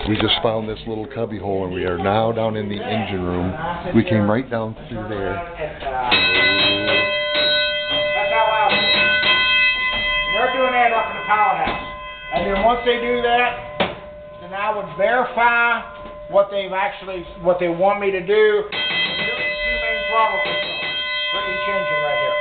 We just found this little cubby hole, and we are now down in the engine room. We came right down through there. That's how loud it is. And they're doing that up in the powerhouse. And then once they do that, then I would verify what they want me to do. And here's the two main throttle controls for each engine right here.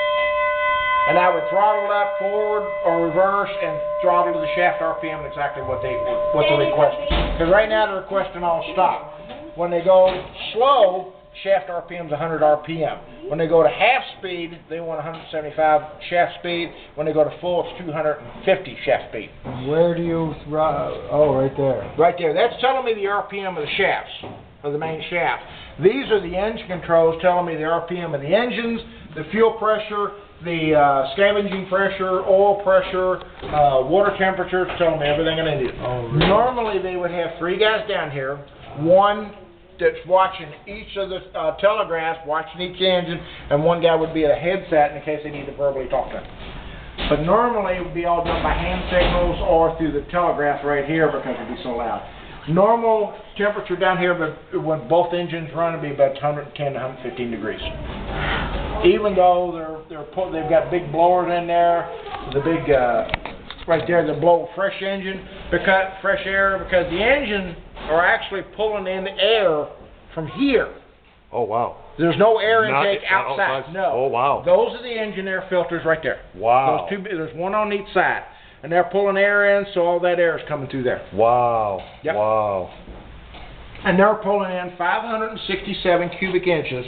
And I would throttle it up forward or reverse and throttle to the shaft RPM exactly what they're requesting. Because right now they're requesting all stop. When they go slow, shaft RPM is 100 RPM. When they go to half speed, they want 175 shaft speed. When they go to full, it's 250 shaft speed. Where do you throttle? Oh, right there. Right there. That's telling me the RPM of the shafts, of the main shaft. These are the engine controls telling me the RPM of the engines, the fuel pressure, the scavenging pressure, oil pressure, water temperature, telling me everything I need. Oh, really? Normally they would have 3 guys down here, one that's watching each of the telegraphs, watching each engine, and one guy would be at a headset in case they need to verbally talk to him. But normally it would be all done by hand signals or through the telegraph right here because it would be so loud. Normal temperature down here, but when both engines run, it'd be about 110 to 115 degrees. Even though they've got big blowers in there, the big right there that blow fresh engine, fresh air, because the engine are actually pulling in air from here. Oh, wow. There's no air intake outside. No. Oh, wow. Those are the engine air filters right there. Wow. There's one on each side. And they're pulling air in, so all that air is coming through there. Wow. Yep. Wow. And they're pulling in 567 cubic inches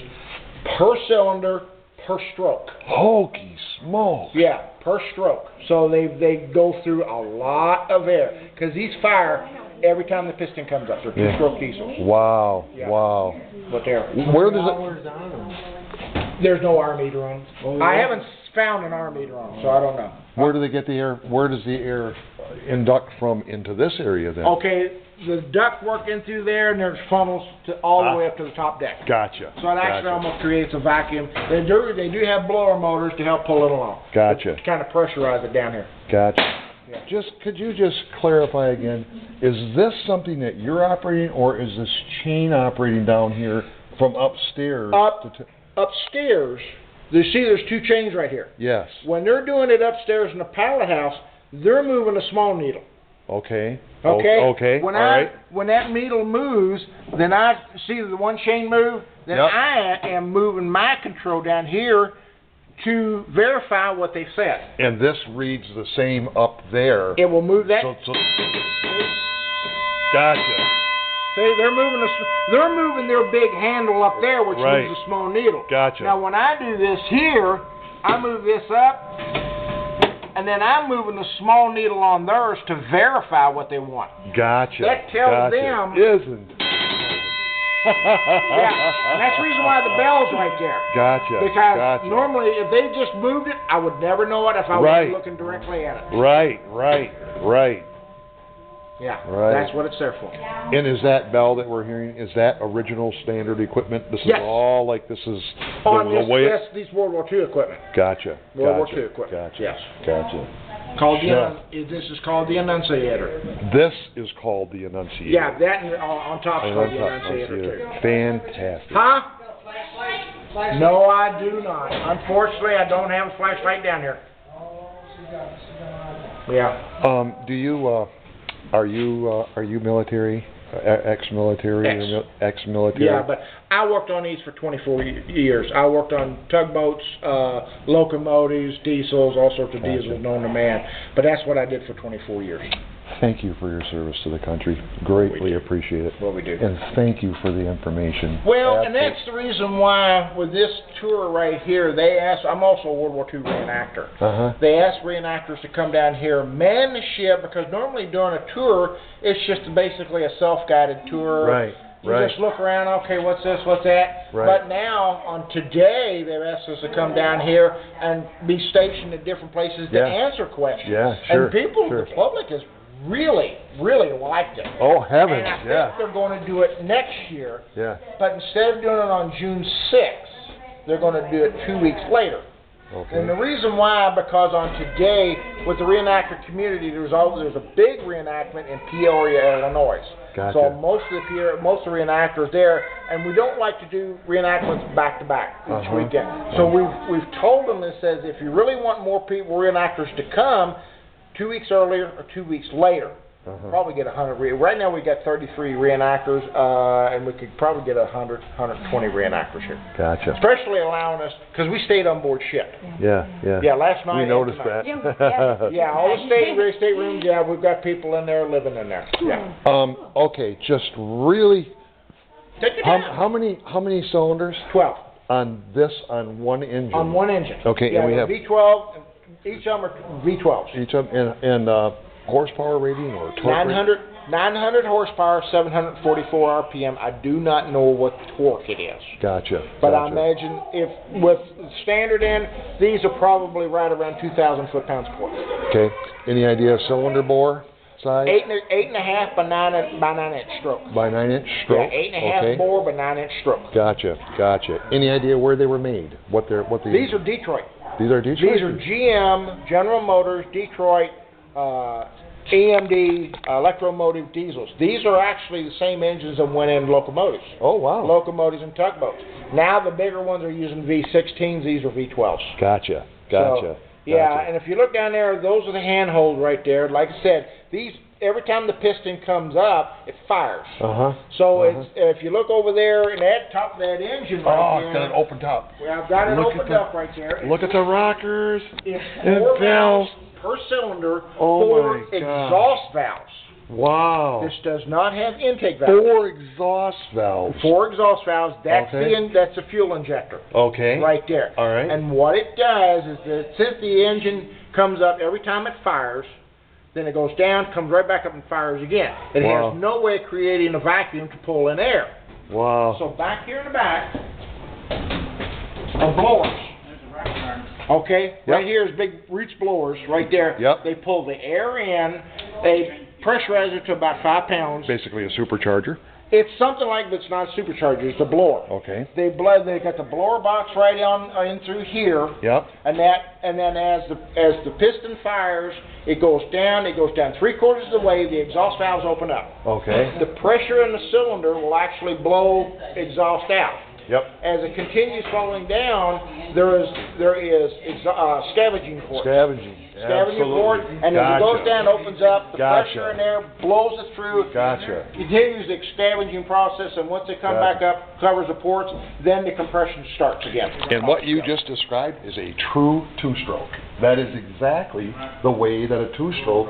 per cylinder per stroke. Holy smokes. Yeah, per stroke. So they go through a lot of air. Because these fire every time the piston comes up. They're two-stroke diesels. Wow. Yeah. Wow. But they're... Where does it... There's no R meter on them. Oh, I haven't found an R meter on them, so I don't know. Where do they get the air? Where does the air induct from into this area then? Okay, the duct work in through there, and there's funnels all the way up to the top deck. Gotcha. So it actually almost creates a vacuum. They do have blower motors to help pull it along. Gotcha. To kind of pressurize it down here. Gotcha. Yeah. Could you just clarify again? Is this something that you're operating, or is this chain operating down here from upstairs? Upstairs. You see, there's 2 chains right here. Yes. When they're doing it upstairs in the pallet house, they're moving a small needle. Okay. Okay. Okay. When that needle moves, then I see the one chain move. Then I am moving my control down here to verify what they said. And this reads the same up there. It will move that. Gotcha. See, they're moving their big handle up there, which moves a small needle. Gotcha. Now, when I do this here, I move this up, and then I'm moving the small needle on theirs to verify what they want. Gotcha. That tells them. Isn't. Yeah, and that's the reason why the bell's right there. Gotcha. Because normally, if they just moved it, I would never know it if I wasn't looking directly at it. Right. Yeah, right. That's what it's there for. And is that bell that we're hearing, is that original standard equipment? This is all like this is on the way these World War II equipment. Gotcha. World War II equipment. Gotcha. Yes. Gotcha. This is called the Annunciator. This is called the Annunciator. Yeah, that on top is called the Annunciator too. Fantastic. Huh? No, I do not. Unfortunately, I don't have a flashlight down here. Yeah. Do you? Are you military? Ex-military? Ex-military? Yeah, but I worked on these for 24 years. I worked on tugboats, locomotives, diesels, all sorts of diesels known to man. But that's what I did for 24 years. Thank you for your service to the country. Greatly appreciate it. What we do. And thank you for the information. Well, and that's the reason why with this tour right here, they asked, I'm also a World War II reenactor. They asked reenactors to come down here, man the ship, because normally during a tour, it's just basically a self-guided tour. Right. You just look around, okay, what's this, what's that? Right. But now, on today, they've asked us to come down here and be stationed at different places to answer questions. Yeah, sure. And people, the public is really liked it. Oh, heavens, and I think they're going to do it next year. Yeah. But instead of doing it on June 6th, they're going to do it 2 weeks later. Okay. And the reason why, because on today, with the reenactor community, there's a big reenactment in Peoria, Illinois. Gotcha. So most of the reenactors there, and we don't like to do reenactments back to back each weekend. So we've told them, it says, if you really want more people, reenactors to come 2 weeks earlier or 2 weeks later, probably get 100. Right now we got 33 reenactors, and we could probably get 120 reenactors here. Gotcha. Especially allowing us, because we stayed on board ship. Yeah, yeah. Yeah, last night. We and noticed tonight. that. Yeah, all the staterooms. Yeah, we've got people in there living in there. Yeah. Okay, just really. Take it down. How many cylinders 12 on one engine? on one engine. Okay, yeah, and we have V12. Each of them are V12s. each of them and horsepower rating or torque 900 horsepower, 744 RPM. I do not know what torque it is. Gotcha. But I imagine if with standard end, these are probably right around 2,000 foot-pounds of torque. Okay. Any idea of cylinder bore size? 8.5 by 9-inch stroke. By 9-inch stroke. Yeah, 8.5 bore by 9-inch stroke. Gotcha. Any idea where they were made? These are Detroit. These are Detroit. These are GM, General Motors, Detroit, AMD, Electromotive diesels. These are actually the same engines that went in locomotives. Oh, wow. Locomotives and tugboats. Now the bigger ones are using V16s. These are V12s. Gotcha. So, yeah, and if you look down there, those are the handholds right there. Like I said, these every time the piston comes up, it fires. So it's if you look over there and that top of that engine right there. It's got an open top. Well, I've got it opened up right there. Look at the rockers. It's and 4 valves. valves per cylinder, Oh 4 my God. exhaust valves. Wow. This does not have intake valves. 4 exhaust valves. 4 exhaust valves. That's Okay. that's a fuel injector. Okay. Right there. All right. And what it does is that since the engine comes up every time it fires, then it goes down, comes right back up and fires again. It Wow. has no way of creating a vacuum to pull in air. Wow. So back here in the back are blowers. Okay, Yep. right here is big reach blowers right there. Yep. They pull the air in, they pressurize it to about 5 pounds. Basically a supercharger. It's something like, but it's not a supercharger, it's a blower. Okay. They got the blower box right on in through here. Yep. And then as the piston fires, it goes down 3/4 of the way, the exhaust valves open up. Okay. The pressure in the cylinder will actually blow exhaust out. Yep. As it continues falling down, there is scavenging port. Scavenging. Scavenging port, Absolutely. and as it goes down, it opens up, the Gotcha. pressure in there blows it through, Gotcha. continues the scavenging process, and once they come Gotcha. back up, covers the ports, then the compression starts again. And what you just described is a true two-stroke. That is exactly the way that a two-stroke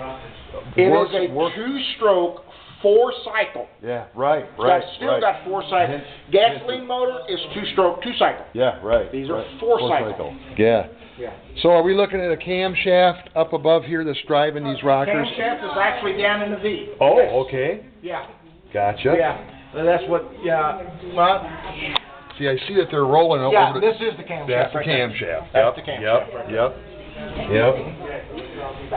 It works. is a two-stroke, 4-cycle. Yeah, right. Still got 4 cycles. Gasoline motor is two-stroke, 2-cycle. Yeah, right. These are right. 4-cycle. Yeah. Yeah. So are we looking at a camshaft up above here that's driving these rockers? Camshaft is actually down in the V. Oh, Yes. okay. Yeah. Gotcha. Yeah. So that's what. Yeah. Well, See, I see that they're rolling over yeah. the... This is the camshaft. That's the right there. camshaft. That's the camshaft. right there. Yep.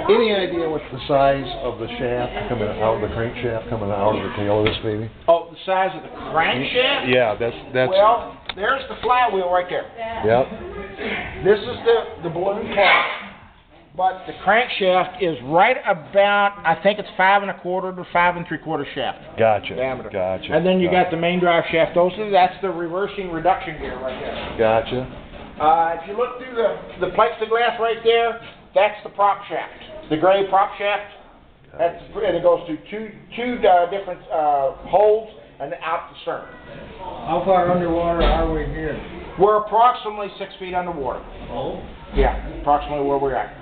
Any idea what's the size of the shaft coming out, the crankshaft coming out of the tail of this baby? Oh, the size of the crankshaft? Yeah, that's... Well, there's the flywheel right there. Yep. This is the balloon part. But the crankshaft is right about, I think it's 5 1/4 to 5 3/4 shaft. Gotcha. Diameter. Gotcha. And then you got the main drive shaft. That's the reversing reduction gear right there. Gotcha. If you look through the plexiglass right there, that's the prop shaft. The gray prop shaft. And it goes through two different holes and out the stern. How far underwater are we here? We're approximately 6 feet underwater. Oh. Yeah, approximately where we're at.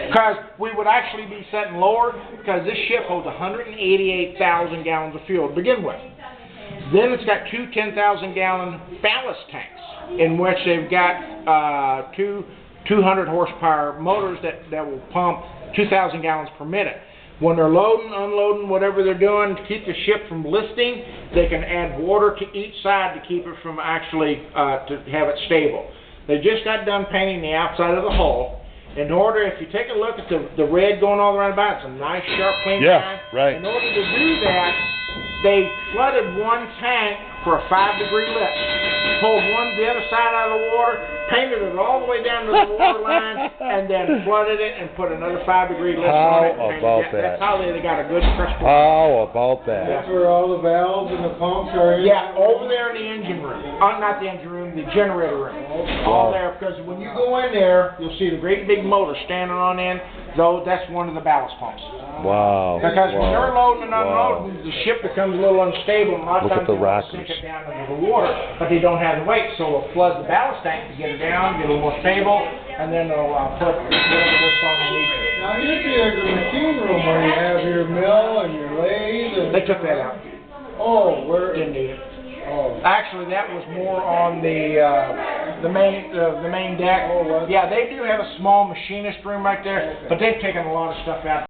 Because we would actually be setting lower, because this ship holds 188,000 gallons of fuel to begin with. Then it's got 2 10,000-gallon ballast tanks, in which they've got 200 horsepower motors that will pump 2,000 gallons per minute. When they're loading, unloading, whatever they're doing to keep the ship from listing, they can add water to each side to keep it from actually to have it stable. They just got done painting the outside of the hull. In order, if you take a look at the red going all around about, it's a nice, sharp, clean line. Right. In order to do that, they flooded one tank for a 5-degree lift. Pulled the other side out of the water, painted it all the way down to the water line, and then flooded it and put another 5-degree lift on it. How and about That's that? how they got a good fresh water. How about that? That's where all the valves and the pumps are in? Yeah, over there in the engine room. Not the engine room, the generator room. All there, because when you go in there, you'll see the great big motor standing on end. Though that's one of the ballast pumps. Wow. Because when they're Wow. loading and unloading, the ship becomes a little unstable, and a lot of Look at times the they want to rockers. sink it down into the water, but they don't have the weight, so they'll flood the ballast tank to get it down, get a little more stable, and then they'll put whatever this on the need to. Now, usually there's a machine room where you have your mill and your lathe and... They took that out. Oh, where... Didn't need it. Oh. Actually, that was more on the main deck. Oh, what? Yeah, they do have a small machinist room right there, but they've taken a lot of stuff out